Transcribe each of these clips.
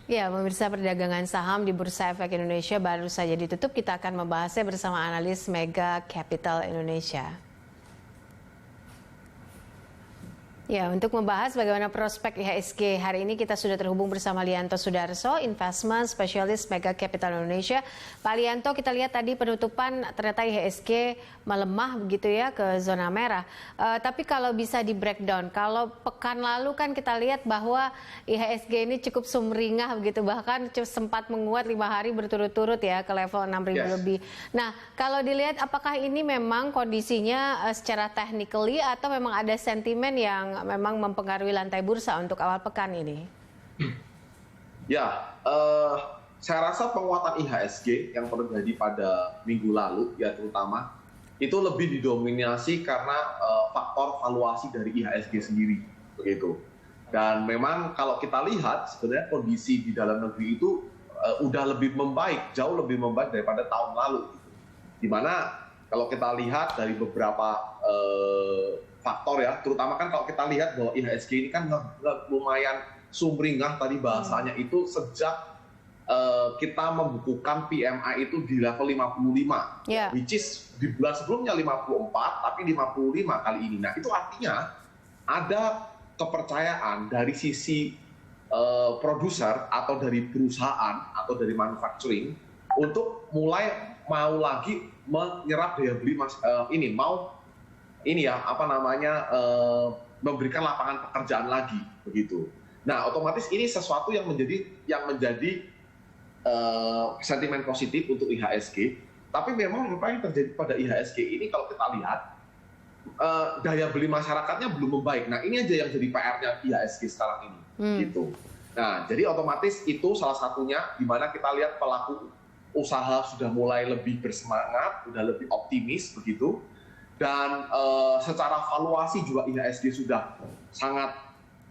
Ya, pemirsa, perdagangan saham di Bursa Efek Indonesia baru saja ditutup. Kita akan membahasnya bersama analis Mega Capital Indonesia. Ya, untuk membahas bagaimana prospek IHSG hari ini kita sudah terhubung bersama Lianto Sudarso, Investment Specialist Mega Capital Indonesia. Pak Lianto, kita lihat tadi penutupan ternyata IHSG melemah begitu ya ke zona merah. Tapi kalau bisa di breakdown, kalau pekan lalu kan kita lihat bahwa IHSG ini cukup sumringah begitu, bahkan sempat menguat 5 hari berturut-turut ya ke level 6.000 lebih. Nah, kalau dilihat apakah ini memang kondisinya secara technically atau memang ada sentimen yang memang mempengaruhi lantai bursa untuk awal pekan ini? Ya, saya rasa penguatan IHSG yang terjadi pada minggu lalu ya terutama itu lebih didominasi karena faktor valuasi dari IHSG sendiri begitu. Dan memang kalau kita lihat sebenarnya kondisi di dalam negeri itu udah lebih membaik, jauh lebih membaik daripada tahun lalu. Gitu. Dimana kalau kita lihat dari beberapa faktor ya, terutama kan kalau kita lihat bahwa IHSG ini kan lumayan sumringah tadi bahasanya itu sejak kita membukukan PMI itu di level 55, which is di bulan sebelumnya 54, tapi 55 kali ini. Nah itu artinya ada kepercayaan dari sisi produser atau dari perusahaan atau dari manufacturing untuk mulai mau lagi menyerap daya beli memberikan lapangan pekerjaan lagi begitu. Nah, otomatis ini sesuatu yang menjadi sentimen positif untuk IHSG. Tapi memang apa yang terjadi pada IHSG ini kalau kita lihat daya beli masyarakatnya belum membaik. Nah, ini aja yang jadi PR-nya IHSG sekarang ini gitu. Nah, jadi otomatis itu salah satunya di mana kita lihat pelaku usaha sudah mulai lebih bersemangat, sudah lebih optimis begitu. Dan secara valuasi juga IHSG sudah sangat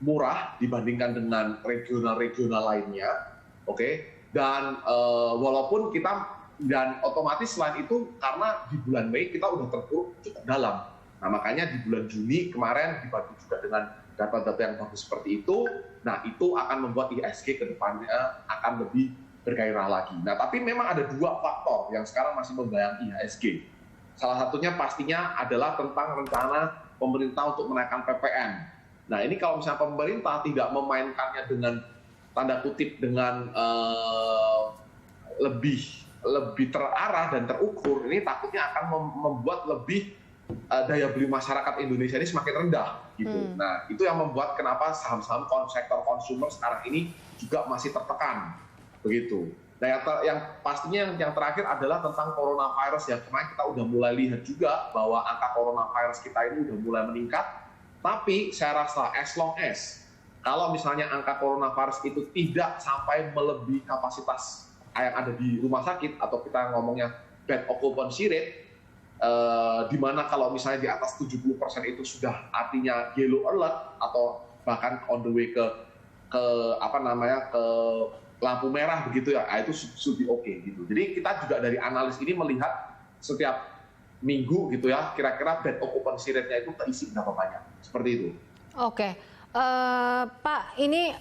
murah dibandingkan dengan regional-regional lainnya, oke? Dan walaupun dan otomatis selain itu karena di bulan Mei kita udah terpuruk cukup dalam. Nah makanya di bulan Juni kemarin dibantu juga dengan data-data yang bagus seperti itu. Nah itu akan membuat IHSG ke depannya akan lebih bergairah lagi. Nah tapi memang ada dua faktor yang sekarang masih membayangi IHSG. Salah satunya pastinya adalah tentang rencana pemerintah untuk menaikkan PPN. Nah ini kalau misalnya pemerintah tidak memainkannya dengan tanda kutip dengan lebih terarah dan terukur, ini takutnya akan membuat lebih daya beli masyarakat Indonesia ini semakin rendah gitu. Nah itu yang membuat kenapa saham-saham sektor konsumer sekarang ini juga masih tertekan begitu. Nah yang pastinya yang terakhir adalah tentang coronavirus ya. Kemarin kita udah mulai lihat juga bahwa angka coronavirus kita ini udah mulai meningkat. Tapi saya rasa as long as kalau misalnya angka coronavirus itu tidak sampai melebihi kapasitas yang ada di rumah sakit atau kita ngomongnya bed occupancy rate, di mana kalau misalnya di atas 70% itu sudah artinya yellow alert atau bahkan on the way ke lampu merah begitu ya, itu should be okay gitu. Jadi kita juga dari analis ini melihat setiap minggu gitu ya, kira-kira bed occupancy rate-nya itu terisi berapa banyak, seperti itu. Oke, Pak, ini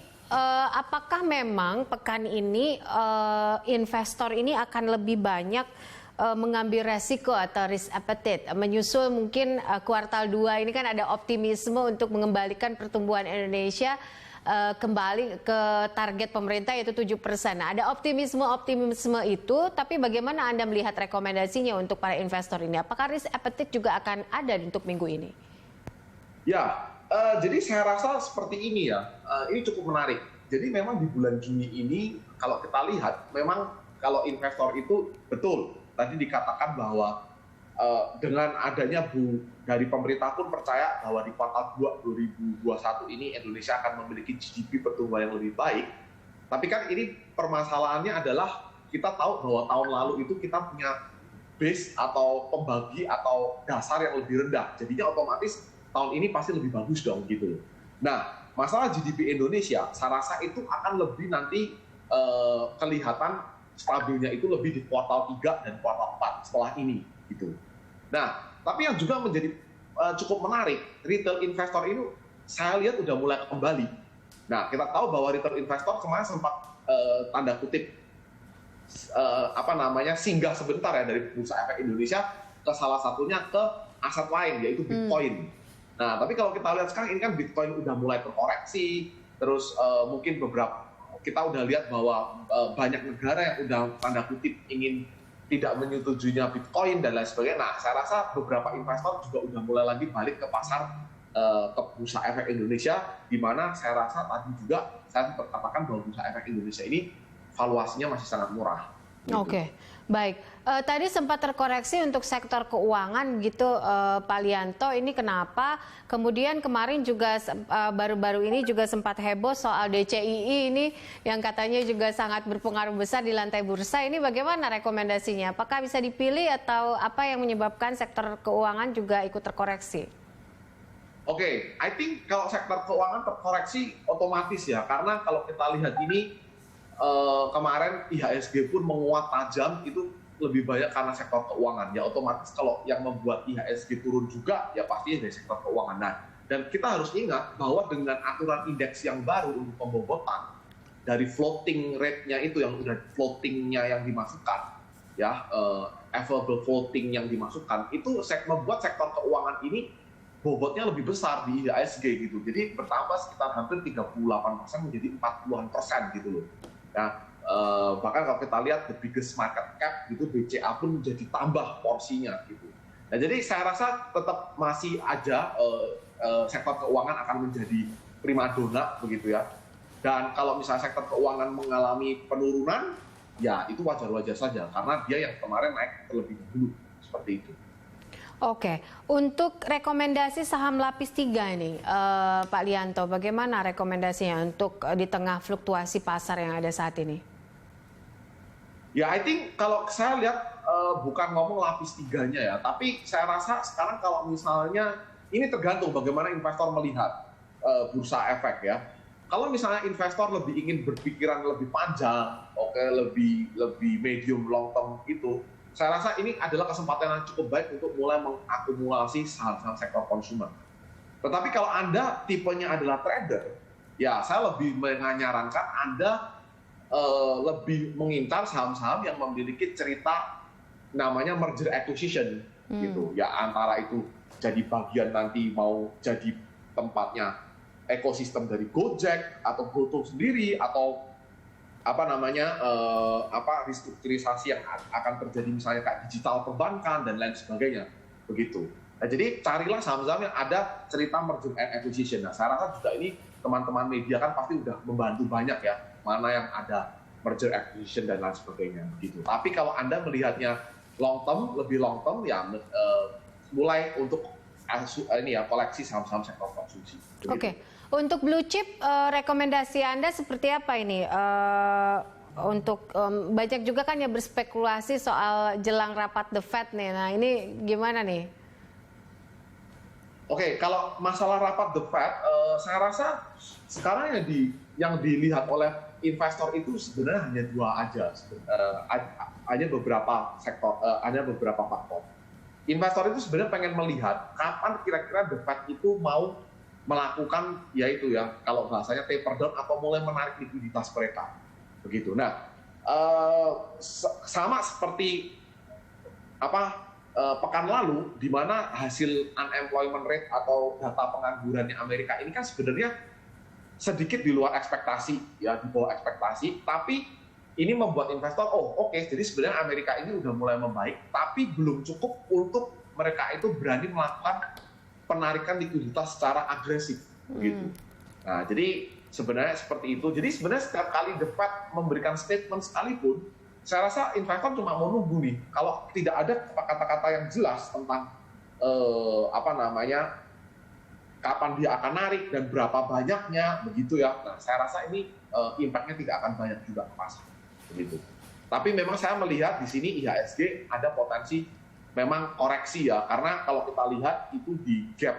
apakah memang pekan ini investor ini akan lebih banyak mengambil resiko atau risk appetite, menyusul mungkin kuartal 2 ini kan ada optimisme untuk mengembalikan pertumbuhan Indonesia kembali ke target pemerintah yaitu 7%. Nah, ada optimisme itu, tapi bagaimana Anda melihat rekomendasinya untuk para investor ini? Apakah risk appetite juga akan ada untuk minggu ini? Ya, jadi saya rasa seperti ini ya, ini cukup menarik. Jadi memang di bulan Juni ini kalau kita lihat, memang kalau investor itu betul, tadi dikatakan bahwa dengan adanya dari pemerintah pun percaya bahwa di kuartal 2 2021 ini Indonesia akan memiliki GDP pertumbuhan yang lebih baik. Tapi kan ini permasalahannya adalah kita tahu bahwa tahun lalu itu kita punya base atau pembagi atau dasar yang lebih rendah. Jadinya otomatis tahun ini pasti lebih bagus dong gitu. Nah, masalah GDP Indonesia saya rasa itu akan lebih nanti kelihatan stabilnya itu lebih di kuartal 3 dan kuartal 4 setelah ini gitu. Nah, tapi yang juga menjadi cukup menarik, retail investor ini saya lihat udah mulai kembali. Nah, kita tahu bahwa retail investor kemarin sempat tanda kutip singgah sebentar ya dari bursa efek Indonesia ke salah satunya ke aset lain yaitu Bitcoin. Nah, tapi kalau kita lihat sekarang ini kan Bitcoin udah mulai terkoreksi, terus mungkin kita udah lihat bahwa banyak negara yang udah tanda kutip ingin tidak menyetujuinya Bitcoin dan lain sebagainya. Nah, saya rasa beberapa investor juga udah mulai lagi balik ke pasar ke bursa efek Indonesia, di mana saya rasa tadi juga saya katakan bahwa bursa efek Indonesia ini valuasinya masih sangat murah. Gitu. Oke, baik. Tadi sempat terkoreksi untuk sektor keuangan gitu, Pak Lianto. Ini kenapa? Kemudian kemarin juga baru-baru ini juga sempat heboh soal DCII ini yang katanya juga sangat berpengaruh besar di lantai bursa. Ini bagaimana rekomendasinya? Apakah bisa dipilih atau apa yang menyebabkan sektor keuangan juga ikut terkoreksi? Oke, I think kalau sektor keuangan terkoreksi otomatis ya, karena kalau kita lihat ini kemarin IHSG pun menguat tajam itu lebih banyak karena sektor keuangan. Ya otomatis kalau yang membuat IHSG turun juga ya pasti dari sektor keuangan. Nah, dan kita harus ingat bahwa dengan aturan indeks yang baru untuk pembobotan dari floating rate-nya itu yang udah floating-nya yang dimasukkan, ya available floating yang dimasukkan itu membuat sektor keuangan ini bobotnya lebih besar di IHSG gitu. Jadi bertambah sekitar hampir 38% menjadi 40% gitu loh. Nah, bahkan kalau kita lihat the biggest market cap gitu BCA pun menjadi tambah porsinya gitu. Nah, jadi saya rasa tetap masih aja sektor keuangan akan menjadi primadona begitu ya. Dan kalau misalnya sektor keuangan mengalami penurunan, ya itu wajar-wajar saja karena dia yang kemarin naik terlebih dahulu seperti itu. Oke, untuk rekomendasi saham lapis 3 ini, Pak Lianto, bagaimana rekomendasinya untuk di tengah fluktuasi pasar yang ada saat ini? Ya, I think kalau saya lihat bukan ngomong lapis 3-nya ya, tapi saya rasa sekarang kalau misalnya ini tergantung bagaimana investor melihat bursa efek ya. Kalau misalnya investor lebih ingin berpikiran lebih panjang, lebih medium long term itu, saya rasa ini adalah kesempatan yang cukup baik untuk mulai mengakumulasi saham-saham sektor konsumer. Tetapi kalau Anda tipenya adalah trader, ya saya lebih menyarankan Anda lebih mengincar saham-saham yang memiliki cerita namanya merger acquisition, gitu. Ya antara itu jadi bagian nanti mau jadi tempatnya ekosistem dari Gojek atau GoTo sendiri atau restrukturisasi yang akan terjadi misalnya kayak digital perbankan dan lain sebagainya begitu. Nah, jadi carilah saham-saham yang ada cerita merger and acquisition. Nah, saya rasa juga ini teman-teman media kan pasti udah membantu banyak ya mana yang ada merger acquisition dan lain sebagainya begitu. Tapi kalau Anda melihatnya lebih long term ya mulai untuk koleksi saham-saham sektor konsumsi. Oke. Untuk blue chip, rekomendasi Anda seperti apa ini? Untuk banyak juga kan yang berspekulasi soal jelang rapat The Fed nih. Nah, ini gimana nih? Oke, kalau masalah rapat The Fed, saya rasa sekarang yang dilihat oleh investor itu sebenarnya hanya dua aja, hanya beberapa sektor, hanya beberapa faktor. Investor itu sebenarnya pengen melihat kapan kira-kira The Fed itu mau melakukan yaitu ya kalau bahasanya taper down atau mulai menarik likuiditas mereka begitu. Nah sama seperti pekan lalu di mana hasil unemployment rate atau data penganggurannya Amerika ini kan sebenarnya sedikit di luar ekspektasi ya, di bawah ekspektasi, tapi ini membuat investor jadi sebenarnya Amerika ini udah mulai membaik tapi belum cukup untuk mereka itu berani melakukan penarikan likuiditas secara agresif begitu. Nah, jadi sebenarnya seperti itu. Jadi sebenarnya setiap kali The Fed memberikan statement sekalipun, saya rasa investor cuma mau nunggu nih. Kalau tidak ada kata-kata yang jelas tentang kapan dia akan narik dan berapa banyaknya begitu ya. Nah, saya rasa ini impact-nya tidak akan banyak juga ke pasar begitu. Tapi memang saya melihat di sini IHSG ada potensi memang koreksi ya, karena kalau kita lihat itu di gap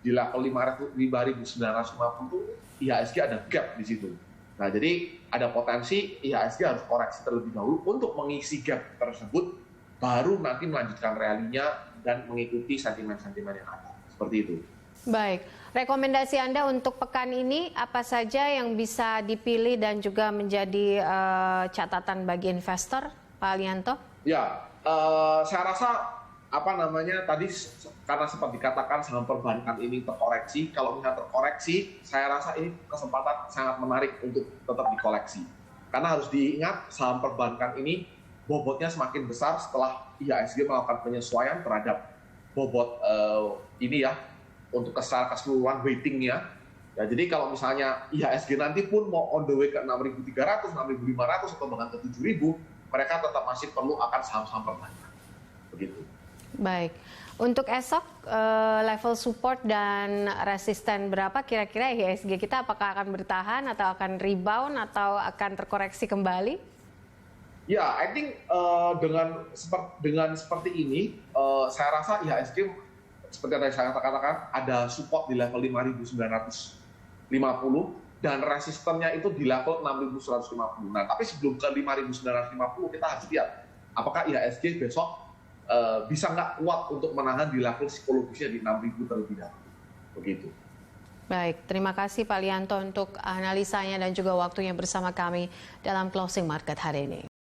di level 5.950 IHSG ada gap di situ. Nah, jadi ada potensi IHSG harus koreksi terlebih dahulu untuk mengisi gap tersebut, baru nanti melanjutkan rally-nya dan mengikuti sentimen-sentimen yang ada. Seperti itu. Baik, rekomendasi Anda untuk pekan ini apa saja yang bisa dipilih dan juga menjadi catatan bagi investor, Pak Alianto? Ya, saya rasa tadi karena sempat dikatakan saham perbankan ini terkoreksi. Kalau misalnya terkoreksi, saya rasa ini kesempatan sangat menarik untuk tetap dikoleksi. Karena harus diingat saham perbankan ini bobotnya semakin besar setelah IHSG melakukan penyesuaian terhadap bobot ini ya, untuk secara keseluruhan weightingnya. Ya, jadi kalau misalnya IHSG nanti pun mau on the way ke 6.300, 6.500 atau bahkan ke 7.000, mereka tetap masih perlu akan saham-saham perbankan. Begitu. Baik, untuk esok level support dan resisten berapa kira-kira IHSG kita, apakah akan bertahan atau akan rebound atau akan terkoreksi kembali? Ya, I think dengan seperti ini, saya rasa IHSG seperti yang saya katakan ada support di level 5.950 dan resistennya itu di level 6.150. Nah, tapi sebelum ke 5.950 kita harus lihat apakah IHSG besok bisa nggak kuat untuk menahan di level psikologisnya di 6.000 terlebih dahulu. Begitu. Baik, terima kasih Pak Alianto untuk analisanya dan juga waktunya bersama kami dalam closing market hari ini.